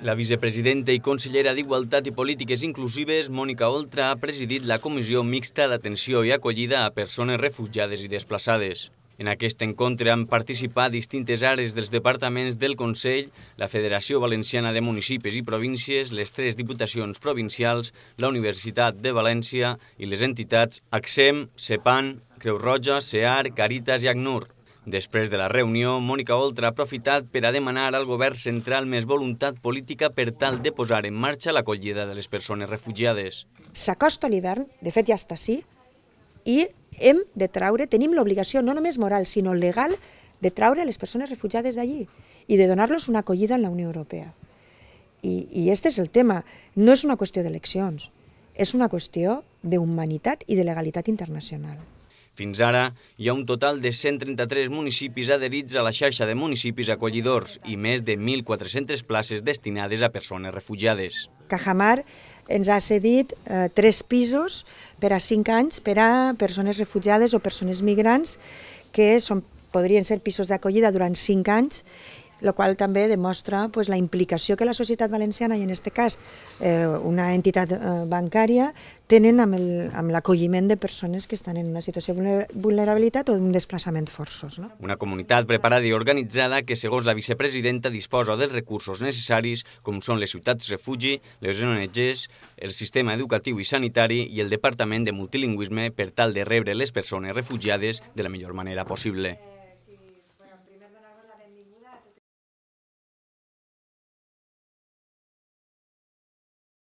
La vicepresidenta i consellera d'Igualtat i Polítiques Inclusives, Mònica Oltra, ha presidit la Comissió Mixta d'Atenció i Acollida a Persones Refugiades i Desplaçades. En aquest encontre han participat distintes àrees dels departaments del Consell, la Federació Valenciana de Municipis i Províncies, les 3 diputacions provincials, la Universitat de València i les entitats ACSEM, CEPAN, Creu Roja, SEAR, Càritas i ACNUR. Després de la reunió, Mònica Oltra ha aprofitat per a demanar al govern central més voluntat política per tal de posar en marxa l'acollida de les persones refugiades. S'acosta l'hivern, de fet ja està així, i hem de treure, tenim l'obligació no només moral sinó legal de treure les persones refugiades d'allí i de donar-los una acollida en la Unió Europea. I este és el tema, no és una qüestió d'eleccions, és una qüestió d'humanitat i de legalitat internacional. Fins ara, hi ha un total de 133 municipis adherits a la xarxa de municipis acollidors i més de 1.400 places destinades a persones refugiades. Cajamar ens ha cedit 3 pisos per a 5 anys per a persones refugiades o persones migrants que podrien ser pisos d'acollida durant 5 anys, el qual també demostra la implicació que la societat valenciana, i en aquest cas una entitat bancària, tenen amb l'acolliment de persones que estan en una situació de vulnerabilitat o d'un desplaçament forçós. Una comunitat preparada i organitzada que, segons la vicepresidenta, disposa dels recursos necessaris, com són les ciutats refugi, les ONGs, el sistema educatiu i sanitari i el Departament de Multilingüisme per tal de rebre les persones refugiades de la millor manera possible.